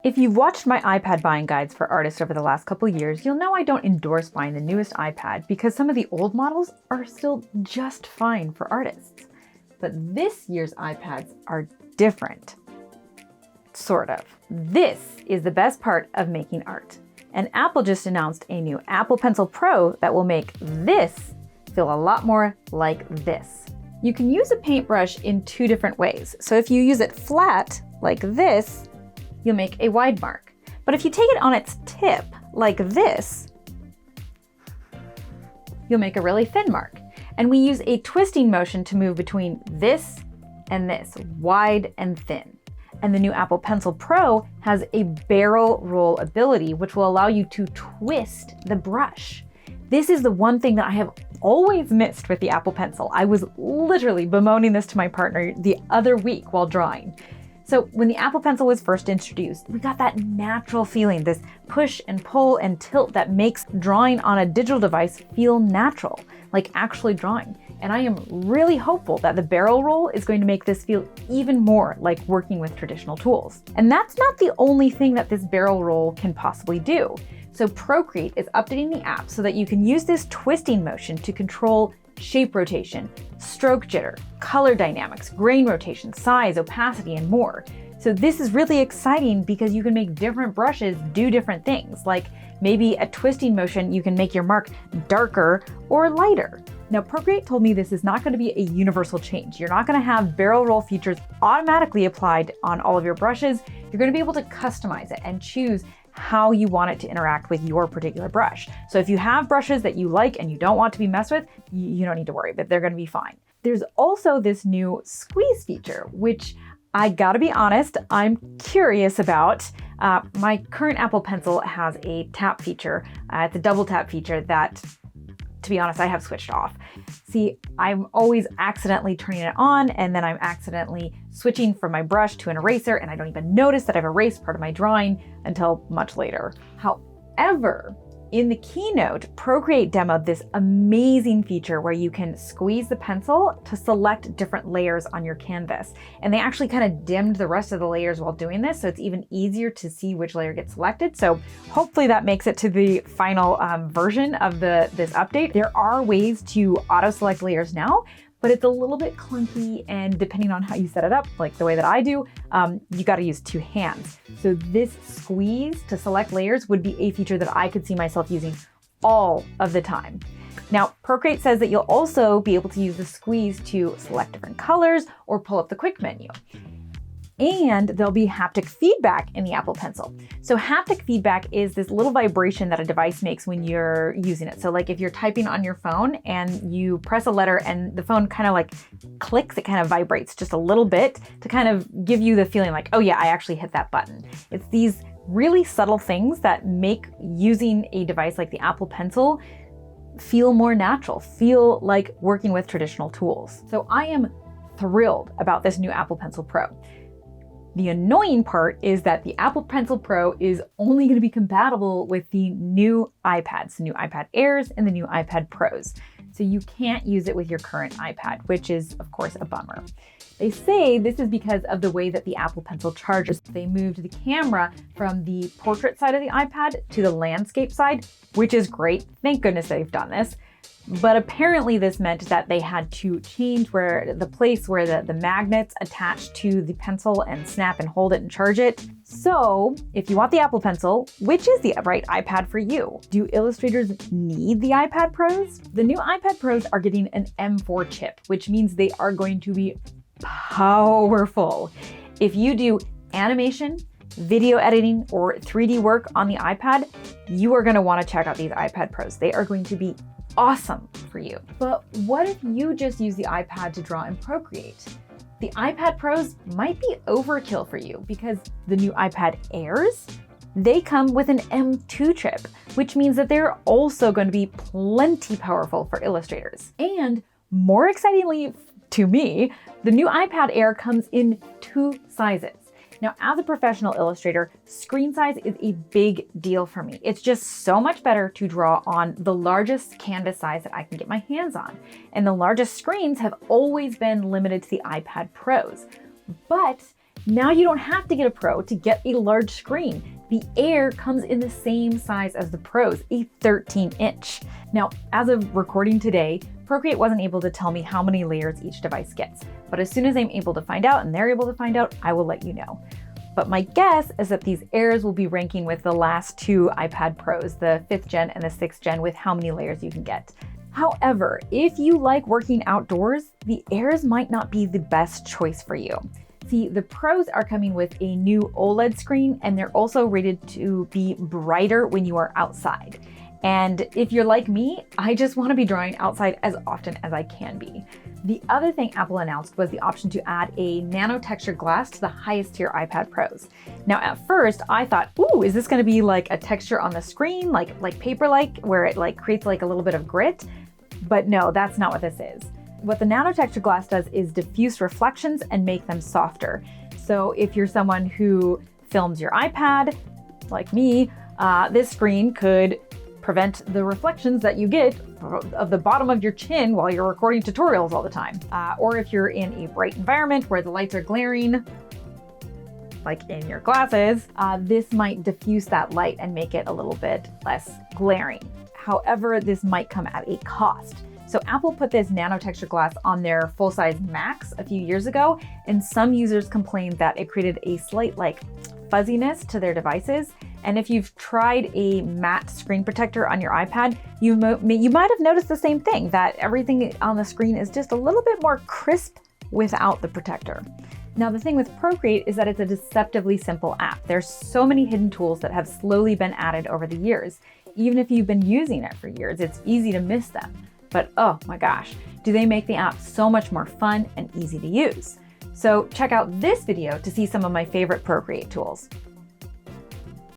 If you've watched my iPad buying guides for artists over the last couple years, you'll know I don't endorse buying the newest iPad because some of the old models are still just fine for artists. But this year's iPads are different. Sort of. This is the best part of making art. And Apple just announced a new Apple Pencil Pro that will make this feel a lot more like this. You can use a paintbrush in two different ways. So if you use it flat, like this, you'll make a wide mark. But if you take it on its tip, like this, you'll make a really thin mark. And we use a twisting motion to move between this and this, wide and thin. And the new Apple Pencil Pro has a barrel roll ability, which will allow you to twist the brush. This is the one thing that I have always missed with the Apple Pencil. I was literally bemoaning this to my partner the other week while drawing. So when the Apple Pencil was first introduced, we got that natural feeling, this push and pull and tilt that makes drawing on a digital device feel natural, like actually drawing. And I am really hopeful that the barrel roll is going to make this feel even more like working with traditional tools. And that's not the only thing that this barrel roll can possibly do. So Procreate is updating the app so that you can use this twisting motion to control shape rotation, stroke jitter, color dynamics, grain rotation, size, opacity, and more. So this is really exciting because you can make different brushes do different things. Like maybe a twisting motion, you can make your mark darker or lighter. Now, Procreate told me this is not going to be a universal change. You're not going to have barrel roll features automatically applied on all of your brushes. You're going to be able to customize it and choose how you want it to interact with your particular brush. So if you have brushes that you like and you don't want to be messed with, you don't need to worry, but they're going to be fine. There's also this new squeeze feature, which I gotta be honest, I'm curious about. My current Apple Pencil has a tap feature. It's a double tap feature that, to be honest, I have switched off. See, I'm always accidentally turning it on and then I'm accidentally switching from my brush to an eraser and I don't even notice that I've erased part of my drawing until much later. However, in the keynote, Procreate demoed this amazing feature where you can squeeze the pencil to select different layers on your canvas. And they actually kind of dimmed the rest of the layers while doing this, so it's even easier to see which layer gets selected. So hopefully that makes it to the final version of this update. There are ways to auto-select layers now, but it's a little bit clunky, and depending on how you set it up, like the way that I do, you gotta use two hands. So this squeeze to select layers would be a feature that I could see myself using all of the time. Now, Procreate says that you'll also be able to use the squeeze to select different colors or pull up the quick menu. And there'll be haptic feedback in the Apple Pencil. So haptic feedback is this little vibration that a device makes when you're using it. So like if you're typing on your phone and you press a letter and the phone kind of like clicks, it kind of vibrates just a little bit to kind of give you the feeling like, oh yeah, I actually hit that button. It's these really subtle things that make using a device like the Apple Pencil feel more natural, feel like working with traditional tools. So I am thrilled about this new Apple Pencil Pro. The annoying part is that the Apple Pencil Pro is only going to be compatible with the new iPads, the new iPad Airs and the new iPad Pros. So you can't use it with your current iPad, which is, of course, a bummer. They say this is because of the way that the Apple Pencil charges. They moved the camera from the portrait side of the iPad to the landscape side, which is great. Thank goodness they've done this. But apparently this meant that they had to change where the place where the magnets attach to the pencil and snap and hold it and charge it. So if you want the Apple Pencil, which is the right iPad for you? Do illustrators need the iPad Pros? The new iPad Pros are getting an M4 chip, which means they are going to be powerful. If you do animation, video editing, or 3D work on the iPad, you are going to want to check out these iPad Pros. They are going to be awesome for you. But what if you just use the iPad to draw in Procreate? The iPad Pros might be overkill for you because the new iPad Airs, they come with an M2 chip, which means that they're also going to be plenty powerful for illustrators. And more excitingly to me, the new iPad Air comes in two sizes. Now, as a professional illustrator, screen size is a big deal for me. It's just so much better to draw on the largest canvas size that I can get my hands on. And the largest screens have always been limited to the iPad Pros. But Now you don't have to get a Pro to get a large screen. The Air comes in the same size as the Pros, a 13-inch. Now, as of recording today, Procreate wasn't able to tell me how many layers each device gets, but as soon as I'm able to find out and they're able to find out, I will let you know. But my guess is that these Airs will be ranking with the last two iPad Pros, the 5th gen and the 6th gen, with how many layers you can get. However, if you like working outdoors, the Airs might not be the best choice for you. See, the Pros are coming with a new OLED screen, and they're also rated to be brighter when you are outside. And if you're like me, I just want to be drawing outside as often as I can be. The other thing Apple announced was the option to add a nano-texture glass to the highest tier iPad Pros. Now, at first, I thought, ooh, is this going to be like a texture on the screen, like paper-like, where it like creates like a little bit of grit? But no, that's not what this is. What the nano-texture glass does is diffuse reflections and make them softer. So if you're someone who films your iPad, like me, this screen could prevent the reflections that you get of the bottom of your chin while you're recording tutorials all the time. Or if you're in a bright environment where the lights are glaring, like in your glasses, this might diffuse that light and make it a little bit less glaring. However, this might come at a cost. So Apple put this nano-texture glass on their full-size Macs a few years ago, and some users complained that it created a slight fuzziness to their devices. And if you've tried a matte screen protector on your iPad, you might have noticed the same thing, that everything on the screen is just a little bit more crisp without the protector. Now, the thing with Procreate is that it's a deceptively simple app. There's so many hidden tools that have slowly been added over the years. Even if you've been using it for years, it's easy to miss them. But oh my gosh, do they make the app so much more fun and easy to use? So check out this video to see some of my favorite Procreate tools.